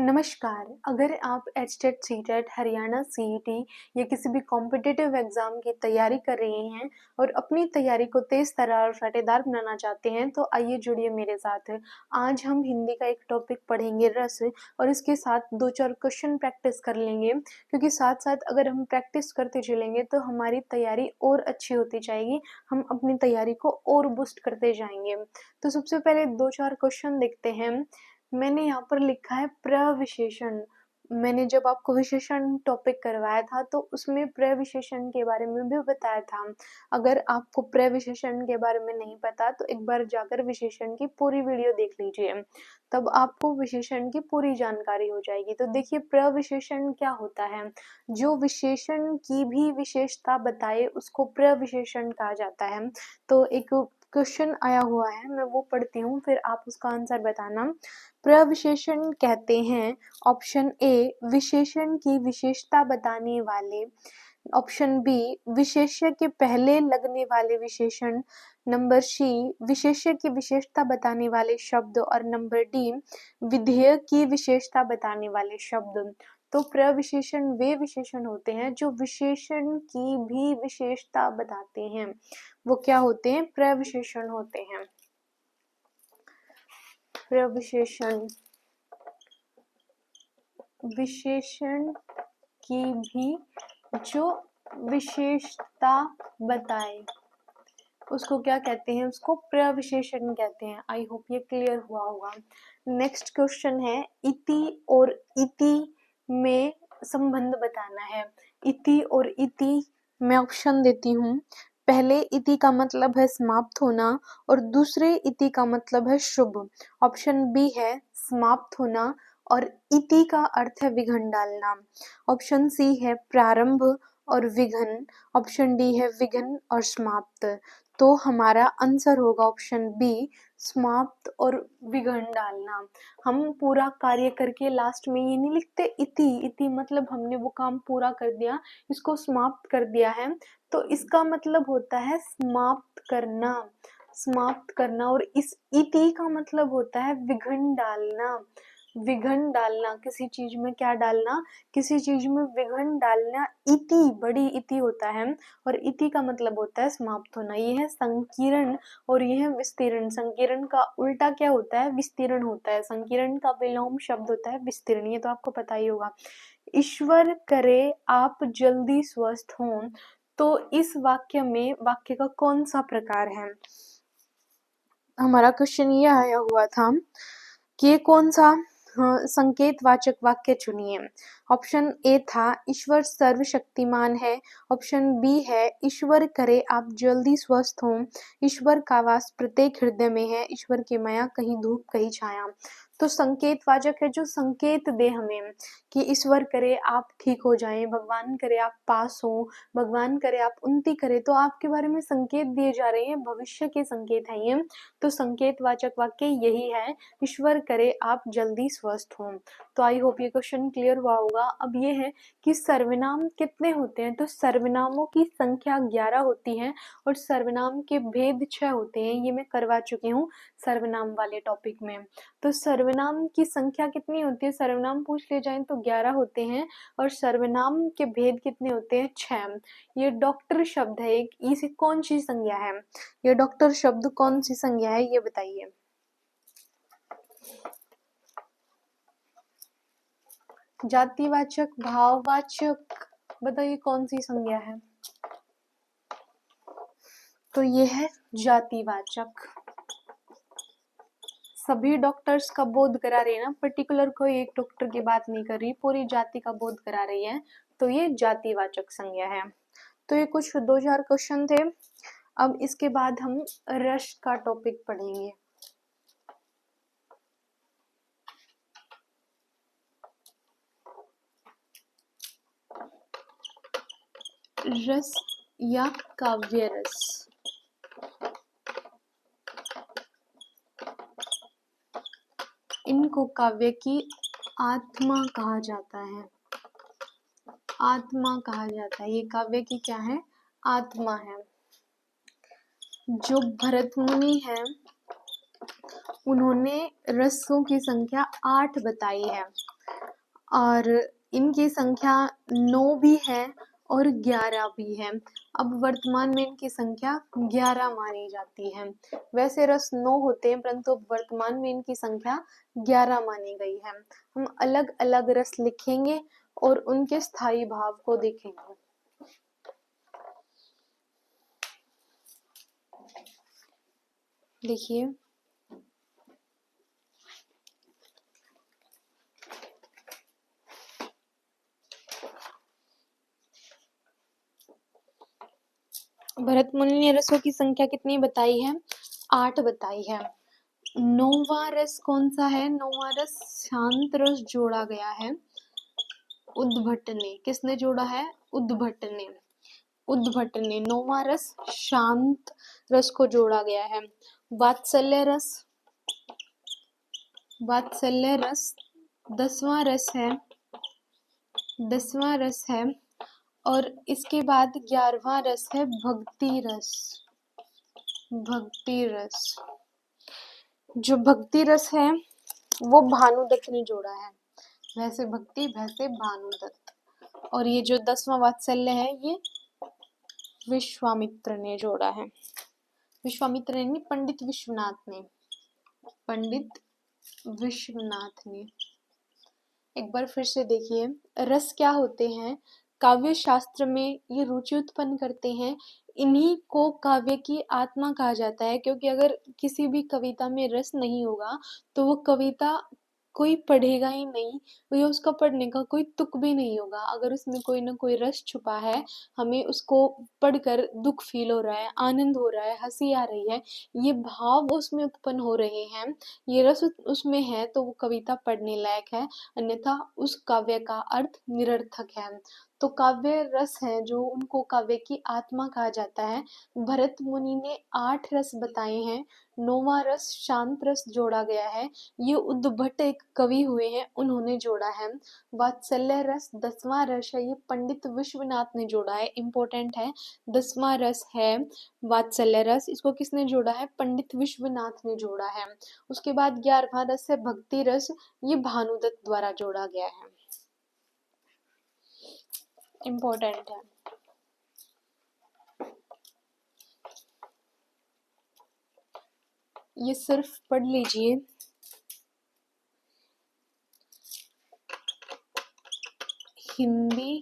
नमस्कार। अगर आप एचटेट, सीटेट, हरियाणा सीईटी या किसी भी कॉम्पिटिटिव एग्ज़ाम की तैयारी कर रहे हैं और अपनी तैयारी को तेज़ तर्रार और रटेदार बनाना चाहते हैं, तो आइए जुड़िए मेरे साथ। आज हम हिंदी का एक टॉपिक पढ़ेंगे रस, और इसके साथ 2-4 क्वेश्चन प्रैक्टिस कर लेंगे, क्योंकि साथ-साथ अगर हम प्रैक्टिस करते चलेंगे तो हमारी तैयारी और अच्छी होती जाएगी, हम अपनी तैयारी को और बूस्ट करते जाएँगे। तो सबसे पहले 2-4 क्वेश्चन देखते हैं। मैंने यहाँ पर लिखा है प्रविशेषण। मैंने जब आपको विशेषण टॉपिक करवाया था तो उसमें प्रविशेषण के बारे में भी बताया था। अगर आपको प्रविशेषण के बारे में नहीं पता तो एक बार जाकर विशेषण की पूरी वीडियो देख लीजिए, तब आपको विशेषण की पूरी जानकारी हो जाएगी। तो देखिए, प्रविशेषण क्या होता है? जो विशेषण की भी विशेषता बताए उसको प्रविशेषण कहा जाता है। तो एक क्वेश्चन आया हुआ है, मैं वो पढ़ती हूँ, फिर आप उसका आंसर बताना। प्रविशेषण कहते हैं ऑप्शन ए विशेषण की विशेषता बताने वाले, ऑप्शन बी विशेष्य के पहले लगने वाले विशेषण, नंबर सी विशेष्य की विशेषता बताने वाले शब्द, और नंबर डी विधेय की विशेषता बताने वाले शब्द। तो प्रविशेषण वे विशेषण होते हैं जो विशेषण की भी विशेषता बताते हैं, वो क्या होते हैं? प्रविशेषण होते हैं। प्रविशेषण विशेषण की भी जो विशेषता बताए उसको क्या कहते हैं? उसको प्रविशेषण कहते हैं। आई होप ये क्लियर हुआ होगा। नेक्स्ट क्वेश्चन है, इति और इति में संबंध बताना है। इति और इति मैं ऑप्शन देती हूँ। पहले इति का मतलब है समाप्त होना और दूसरे इति का मतलब है शुभ। ऑप्शन बी है समाप्त होना और इति का अर्थ है विघन डालना। ऑप्शन सी है प्रारंभ और विघन। ऑप्शन डी है विघन और समाप्त। तो हमारा आंसर होगा ऑप्शन बी, समाप्त और विघन डालना। हम पूरा कार्य करके लास्ट में ये नहीं लिखते इति, इति मतलब हमने वो काम पूरा कर दिया, इसको समाप्त कर दिया है, तो इसका मतलब होता है समाप्त करना, समाप्त करना। और इस इति का मतलब होता है विघन डालना, विघन डालना। किसी चीज में क्या डालना? किसी चीज में विघन डालना। इति बड़ी इति होता है और इति का मतलब होता है समाप्त होना। ये है संकीर्ण और ये है विस्तीर्ण। संकीर्ण का उल्टा क्या होता है? विस्तीर्ण होता है। संकीर्ण का विलोम शब्द होता है विस्तीर्ण, ये तो आपको पता ही होगा। ईश्वर करे आप जल्दी स्वस्थ हों, तो इस वाक्य में वाक्य का कौन सा प्रकार है? हमारा क्वेश्चन ये आया हुआ था कि कौन सा संकेतवाचक वाक्य चुनिए। ऑप्शन ए था ईश्वर सर्वशक्तिमान है। ऑप्शन बी है ईश्वर करे आप जल्दी स्वस्थ हों। ईश्वर का वास प्रत्येक हृदय में है। ईश्वर की माया कहीं धूप कहीं छाया। तो संकेतवाचक है जो संकेत दे हमें कि ईश्वर करे आप ठीक हो जाएं, भगवान करे आप पास हो, भगवान करे आप उन्नति करें, तो आपके बारे में संकेत दिए जा रहे हैं, भविष्य के संकेत हैं ये। तो संकेतवाचक वाक्य यही है, ईश्वर करे आप जल्दी स्वस्थ हों। तो आई होप ये क्वेश्चन क्लियर हुआ होगा। अब ये है कि सर्वनाम कितने होते हैं? तो सर्वनामों की संख्या 11 होती है और सर्वनाम के भेद 6 होते हैं। ये मैं करवा चुकी हूँ सर्वनाम वाले टॉपिक में। तो सर्वनाम की संख्या कितनी होती है? सर्वनाम पूछ ले जाए तो 11 होते हैं और सर्वनाम के भेद कितने होते हैं? 6। ये डॉक्टर शब्द है एक, इसे कौन सी संज्ञा है? ये डॉक्टर शब्द कौन सी संज्ञा है, ये बताइए। जातिवाचक, भाववाचक, बताइए कौन सी संज्ञा है? तो ये है जातिवाचक। सभी डॉक्टर्स का बोध करा रही है ना, पर्टिकुलर कोई एक डॉक्टर की बात नहीं कर रही, पूरी जाति का बोध करा रही है, तो ये जातिवाचक संज्ञा है। तो ये कुछ 2-4 क्वेश्चन थे। अब इसके बाद हम रस का टॉपिक पढ़ेंगे। रस या काव्य रस। इनको काव्य की आत्मा कहा जाता है। आत्मा कहा जाता है। ये काव्य की क्या है? आत्मा है। जो भरत मुनि है उन्होंने रसों की संख्या 8 बताई है। और इनकी संख्या 9 भी है और 11 भी है। अब वर्तमान में इनकी संख्या 11 मानी जाती है। वैसे रस 9 होते हैं, परंतु अब वर्तमान में इनकी संख्या 11 मानी गई है। हम अलग अलग रस लिखेंगे और उनके स्थायी भाव को देखेंगे। देखिए, भरत मुनि ने रसों की संख्या कितनी बताई है? 8 बताई है। 9वां रस कौन सा है? 9वां रस शांत रस जोड़ा गया है उद्भट ने। किसने जोड़ा है? उद्भट ने। उद्भट ने 9वां रस शांत रस को जोड़ा गया है। वात्सल्य रस, वात्सल्य रस 10वां रस है, 10वां रस है। और इसके बाद 11वां रस है भक्ति रस। भक्ति रस, जो भक्ति रस है वो भानुदत्त ने जोड़ा है। वैसे भक्ति, वैसे भानुदत्त। और ये जो 10वां वात्सल्य है ये विश्वामित्र ने जोड़ा है। विश्वामित्र ने, पंडित विश्वनाथ ने, पंडित विश्वनाथ ने। एक बार फिर से देखिए, रस क्या होते हैं? काव्य शास्त्र में ये रुचि उत्पन्न करते हैं। इन्हीं को काव्य की आत्मा कहा जाता है, क्योंकि अगर किसी भी कविता में रस नहीं होगा तो वो कविता कोई पढ़ेगा ही नहीं, या उसका पढ़ने का कोई तुक भी नहीं होगा। अगर उसमें कोई ना कोई रस छुपा है, हमें उसको पढ़कर दुख फील हो रहा है, आनंद हो रहा है, हंसी आ रही है, ये भाव उसमें उत्पन्न हो रहे हैं, ये रस उसमें है, तो वो कविता पढ़ने लायक है, अन्यथा उस काव्य का अर्थ निरर्थक है। तो काव्य रस है जो उनको काव्य की आत्मा कहा जाता है। भरत मुनि ने 8 रस बताए हैं, 9वां रस शांत रस जोड़ा गया है। ये उद्भट एक कवि हुए हैं, उन्होंने जोड़ा है। वात्सल्य रस 10वां रस है, ये पंडित विश्वनाथ ने जोड़ा है। इम्पोर्टेंट है, 10वां रस है वात्सल्य रस, इसको किसने जोड़ा है? पंडित विश्वनाथ ने जोड़ा है। उसके बाद 11वां रस है भक्ति रस, ये भानुदत्त द्वारा जोड़ा गया है। इम्पोर्टेंट है। ये सिर्फ पढ़ लीजिए। हिंदी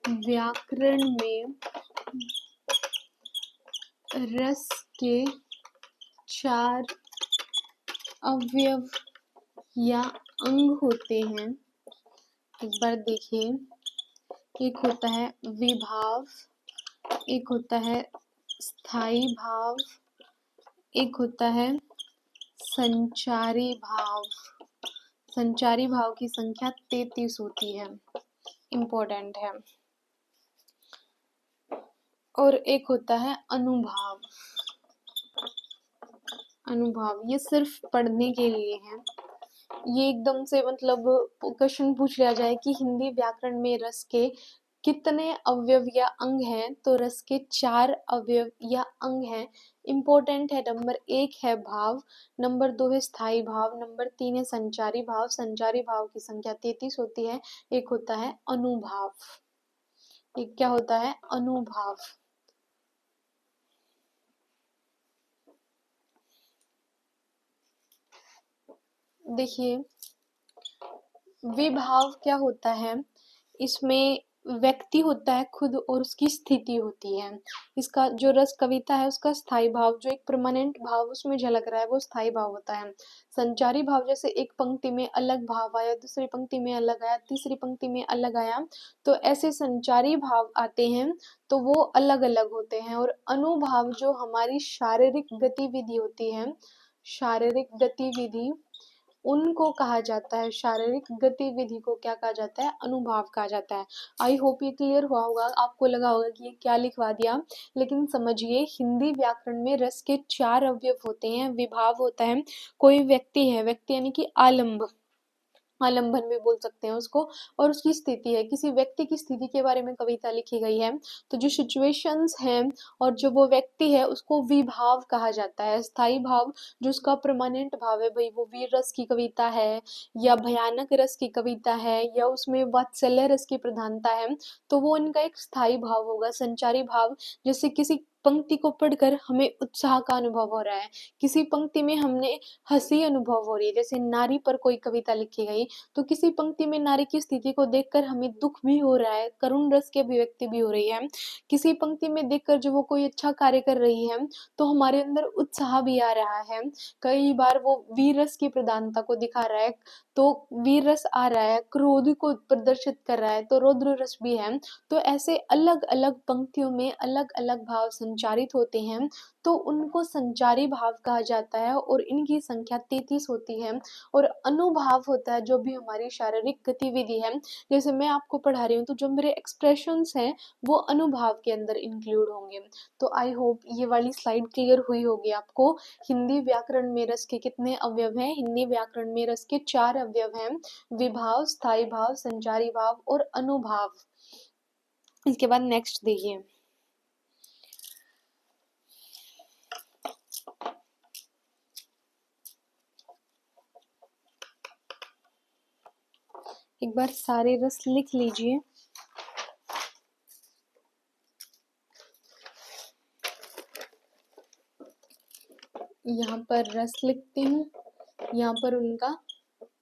व्याकरण में रस के 4 अवयव या अंग होते हैं। एक बार देखिए, एक होता है विभाव, एक होता है स्थायी भाव, एक होता है संचारी भाव। संचारी भाव की संख्या 33 होती है। इम्पोर्टेंट है। और एक होता है अनुभाव। अनुभाव ये सिर्फ पढ़ने के लिए है। ये एकदम से मतलब क्वेश्चन पूछ लिया जाए कि हिंदी व्याकरण में रस के कितने अवयव या अंग हैं, तो रस के 4 अवयव या अंग हैं। इम्पोर्टेंट है, नंबर 1 है भाव, नंबर 2 है स्थायी भाव, नंबर 3 है संचारी भाव। संचारी भाव की संख्या 33 होती है। एक होता है अनुभाव। एक क्या होता है? अनुभाव। देखिए, विभाव क्या होता है? इसमें व्यक्ति होता है खुद और उसकी स्थिति होती है। इसका जो रस कविता है उसका स्थायी भाव, जो एक परमानेंट भाव उसमें झलक रहा है, वो स्थायी भाव होता है। संचारी भाव जैसे एक पंक्ति में अलग भाव आया, दूसरी पंक्ति में अलग आया, तीसरी पंक्ति में अलग आया, तो ऐसे संचारी भाव आते हैं, तो वो अलग अलग होते हैं। और अनुभाव जो हमारी शारीरिक गतिविधि होती है, शारीरिक गतिविधि, उनको कहा जाता है, शारीरिक गतिविधि को क्या कहा जाता है? अनुभाव कहा जाता है। आई होप ये क्लियर हुआ होगा। आपको लगा होगा कि ये क्या लिखवा दिया, लेकिन समझिए, हिंदी व्याकरण में रस के 4 अवयव होते हैं। विभाव होता है, कोई व्यक्ति है, व्यक्ति यानी कि आलंब, आलम्बन भी बोल सकते हैं उसको, और उसकी स्थिति है, किसी व्यक्ति की स्थिति के बारे में कविता लिखी गई है। तो जो सिचुएशंस हैं और जो वो व्यक्ति है उसको विभाव कहा जाता है। स्थायी भाव जो उसका परमानेंट भाव है, भाई वो वीर रस की कविता है या भयानक रस की कविता है या उसमें वात्सल्य रस की प्रधानता है, तो वो इनका एक स्थायी भाव होगा। संचारी भाव, जैसे किसी पंक्ति को पढ़कर हमें उत्साह का अनुभव हो रहा है, किसी पंक्ति में हमने हंसी अनुभव हो रही है, जैसे नारी पर कोई कविता लिखी गई तो किसी पंक्ति में नारी की स्थिति को देखकर हमें दुख भी हो रहा है, करुण रस की अभिव्यक्ति भी हो रही है। किसी पंक्ति में देखकर जो वो कोई अच्छा कार्य कर रही है तो हमारे अंदर उत्साह भी आ रहा है। कई बार वो वीर रस की प्रधानता को दिखा रहा है तो वीर रस आ रहा है, क्रोध को प्रदर्शित कर रहा है तो रौद्र रस भी है। तो ऐसे अलग अलग पंक्तियों में अलग अलग भाव संचारित होते हैं, तो उनको संचारी भाव कहा जाता है और इनकी संख्या 33 होती है। और अनुभाव होता है जो भी हमारी शारीरिक गतिविधि है, जैसे मैं आपको पढ़ा रही हूँ तो जो मेरे एक्सप्रेशंस हैं वो अनुभाव के अंदर इंक्लूड होंगे। तो आई होप ये वाली स्लाइड क्लियर हुई होगी आपको। हिंदी व्याकरण में रस के कितने अवयव हैं? हिंदी व्याकरण में रस के 4 अवयव हैं, विभाव, स्थायी भाव, संचारी भाव और अनुभाव। इसके बाद नेक्स्ट देखिए, एक बार सारे रस लिख लीजिए। यहाँ पर रस लिखती हूँ, यहाँ पर उनका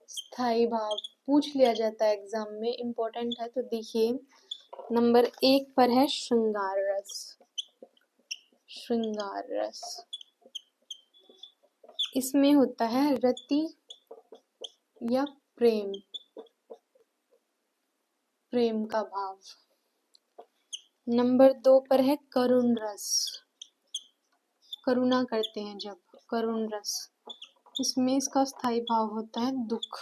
स्थायी भाव पूछ लिया जाता है एग्जाम में, इम्पोर्टेंट है। तो देखिए नंबर 1 पर है श्रृंगार रस। श्रृंगार रस इसमें होता है रति या प्रेम, प्रेम का भाव। नंबर 2 पर है करुण रस, करुणा करते हैं जब, करुण रस, इसमें इसका स्थायी भाव होता है दुख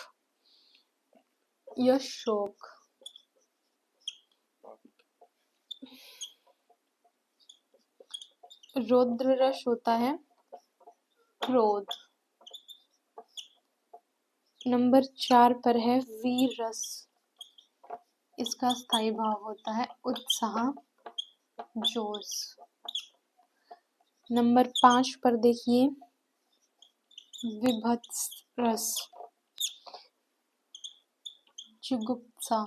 या शोक। रौद्र रस होता है क्रोध। नंबर 4 पर है वीर रस, इसका स्थायी भाव होता है उत्साह, जोश। नंबर 5 पर देखिए विभत्स रस, जुगुप्सा।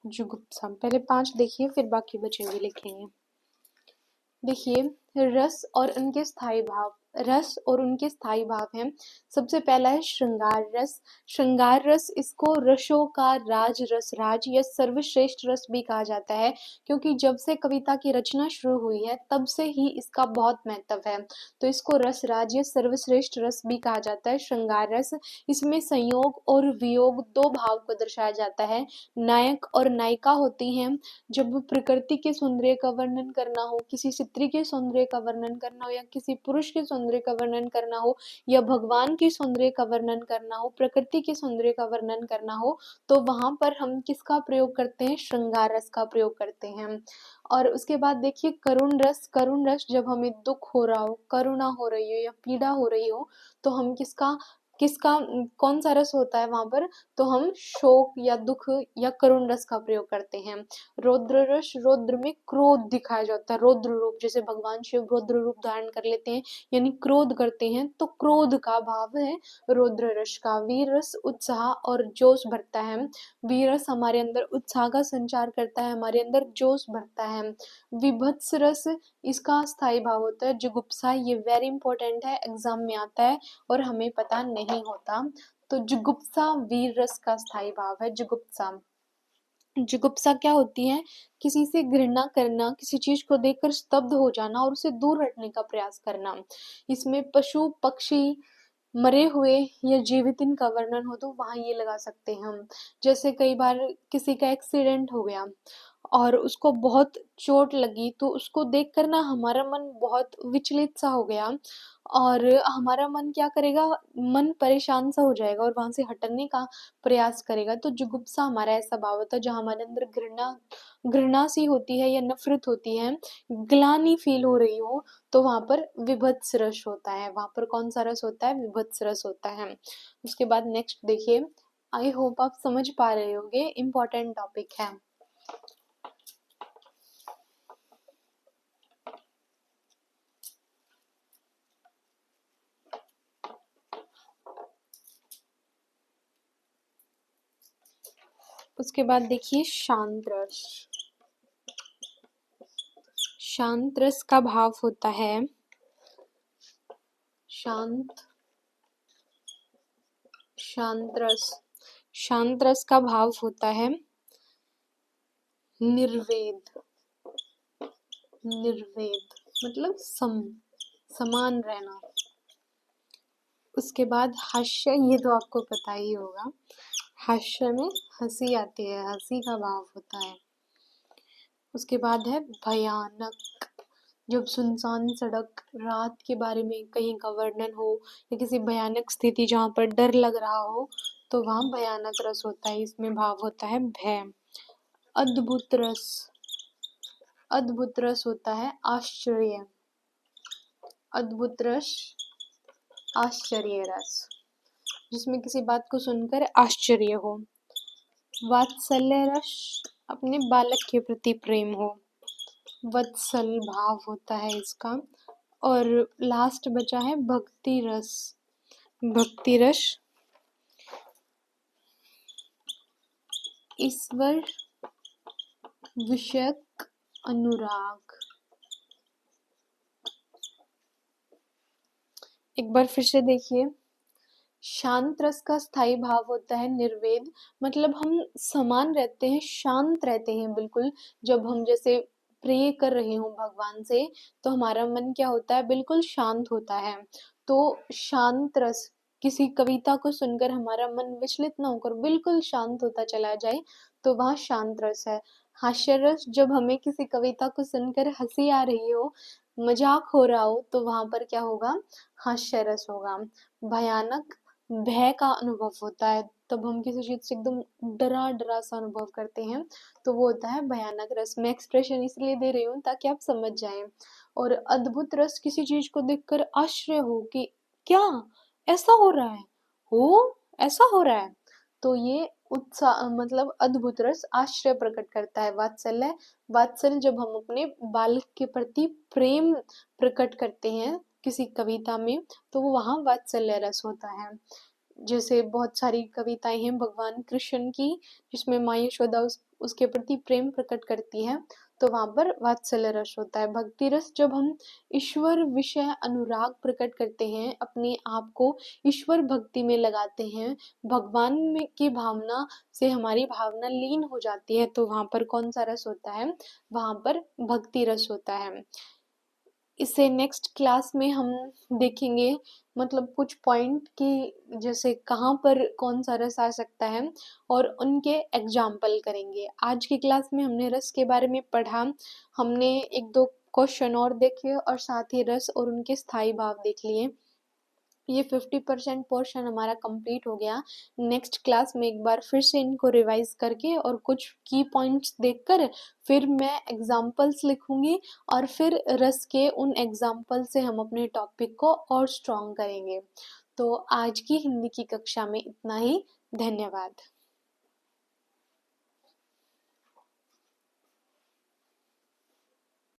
जुगुप्सा पहले 5 देखिए फिर बाकी बचे हुए लिखेंगे। देखिए रस और उनके स्थायी भाव, रस और उनके स्थायी भाव हैं। सबसे पहला है श्रृंगार रस। श्रृंगार रस इसको रसों का राज रस, राज या सर्वश्रेष्ठ रस भी कहा जाता है, क्योंकि जब से कविता की रचना शुरू हुई है तब से ही इसका बहुत महत्व है, तो इसको रस राज या सर्वश्रेष्ठ रस भी कहा जाता है। श्रृंगार रस, इसमें संयोग और वियोग 2 भाव को दर्शाया जाता है। नायक और नायिका होती हैं। जब प्रकृति के सौंदर्य का वर्णन करना हो, किसी स्त्री के सौंदर्य का वर्णन करना हो या किसी पुरुष के सौंदर्य का वर्णन करना हो या भगवान के सौंदर्य का वर्णन करना हो, प्रकृति के सौंदर्य का वर्णन करना हो, तो वहां पर हम किसका प्रयोग करते हैं? श्रृंगार रस का प्रयोग करते हैं। और उसके बाद देखिए करुण रस। करुण रस जब हमें दुख हो रहा हो, करुणा हो रही हो या पीड़ा हो रही हो, तो हम किसका किसका कौन सा रस होता है वहां पर? तो हम शोक या दुख या करुण रस का प्रयोग करते हैं। रौद्र रस, रौद्र में क्रोध दिखाया जाता है, रौद्र रूप, जैसे भगवान शिव रौद्र रूप धारण कर लेते हैं यानी क्रोध करते हैं, तो क्रोध का भाव है रौद्र रस का। वीर रस उत्साह और जोश भरता है, वीर रस हमारे अंदर उत्साह का संचार करता है, हमारे अंदर जोश भरता है। विभत्स रस, इसका स्थायी भाव होता है जुगुप्सा। ये वेरी इंपॉर्टेंट है, एग्जाम में आता है और हमें पता नहीं होता। तो जुगुप्सा वीर रस का स्थायी भाव है जुगुप्सा। जुगुप्सा क्या होती है? किसी से घृणा करना, किसी चीज को देखकर स्तब्ध हो जाना और उसे दूर हटने का प्रयास करना। इसमें पशु पक्षी, मरे हुए या जीवित इनका वर्णन हो तो वहां ये लगा सकते हैं हम। जैसे कई बार किसी का एक्सीडेंट हो गया और उसको बहुत चोट लगी, तो उसको देखकर ना हमारा मन बहुत विचलित सा हो गया और हमारा मन क्या करेगा, मन परेशान सा हो जाएगा और वहाँ से हटने का प्रयास करेगा। तो जुगुप्सा हमारा ऐसा भाव होता है जहाँ हमारे अंदर घृणा सी होती है या नफ़रत होती है, ग्लानि फ़ील हो रही हो, तो वहाँ पर विभत्स रस होता है। वहाँ पर कौन-सा रस होता है? विभत्स रस होता है। उसके बाद नेक्स्ट देखिए, आई होप आप समझ पा रहे होंगे, इम्पोर्टेंट टॉपिक है। उसके बाद देखिए शांत रस। शांत रस का भाव होता है शांत रस का भाव होता है निर्वेद मतलब समान रहना। उसके बाद हास्य, ये तो आपको पता ही होगा, हास्य में हंसी आती है, हंसी का भाव होता है। उसके बाद है भयानक, जब सुनसान सड़क, रात के बारे में कहीं का वर्णन हो या किसी भयानक स्थिति जहाँ पर डर लग रहा हो, तो वहाँ भयानक रस होता है। इसमें भाव होता है भय। अद्भुत रस होता है आश्चर्य। अद्भुत रस, आश्चर्य रस, जिसमें किसी बात को सुनकर आश्चर्य हो। वात्सल्य रस, अपने बालक के प्रति प्रेम हो, वत्सल भाव होता है इसका। और लास्ट बचा है भक्ति रस, ईश्वर विषयक अनुराग। एक बार फिर से देखिए, शांत रस का स्थायी भाव होता है निर्वेद, मतलब हम समान रहते हैं, शांत रहते हैं बिल्कुल। जब हम जैसे प्रे कर रहे हो भगवान से, तो हमारा मन क्या होता है, बिल्कुल शांत होता है। तो शांत रस, किसी कविता को सुनकर हमारा मन विचलित ना होकर बिल्कुल शांत होता चला जाए, तो वहाँ शांत रस है। हास्य रस, जब हमें किसी कविता को सुनकर हंसी आ रही हो, मजाक हो रहा हो, तो वहाँ पर क्या होगा, हास्य रस होगा। भयानक, भय का अनुभव होता है, तब हम किसी चीज से एकदम डरा सा अनुभव करते हैं, तो वो होता है भयानक रस। मैं एक्सप्रेशन इसलिए दे रही हूँ ताकि आप समझ जाएं। और अद्भुत रस, किसी चीज को देखकर आश्चर्य हो कि क्या ऐसा हो रहा है, ऐसा हो रहा है, तो ये उत्साह, मतलब अद्भुत रस आश्चर्य प्रकट करता है। वात्सल्य, जब हम अपने बालक के प्रति प्रेम प्रकट करते हैं किसी कविता में, तो वो वहाँ वात्सल्य रस होता है। जैसे बहुत सारी कविताएं हैं भगवान कृष्ण की, जिसमें माँ यशोदा उसके प्रति प्रेम प्रकट करती है, तो वहाँ पर वात्सल्य रस होता है। भक्ति रस, जब हम ईश्वर विषय अनुराग प्रकट करते हैं, अपने आप को ईश्वर भक्ति में लगाते हैं, भगवान में की भावना से हमारी भावना लीन हो जाती है, तो वहाँ पर कौन सा रस होता है, वहाँ पर भक्ति रस होता है। इसे नेक्स्ट क्लास में हम देखेंगे, मतलब कुछ पॉइंट की, जैसे कहाँ पर कौन सा रस आ सकता है और उनके एग्जाम्पल करेंगे। आज की क्लास में हमने रस के बारे में पढ़ा, हमने एक दो क्वेश्चन और देखे और साथ ही रस और उनके स्थायी भाव देख लिए। ये 50% पोर्शन हमारा कंप्लीट हो गया। नेक्स्ट क्लास में एक बार फिर से इनको रिवाइज करके और कुछ की पॉइंट्स देखकर फिर मैं एग्जाम्पल्स लिखूंगी और फिर रस के उन एग्जाम्पल से हम अपने टॉपिक को और स्ट्रॉन्ग करेंगे। तो आज की हिंदी की कक्षा में इतना ही। धन्यवाद।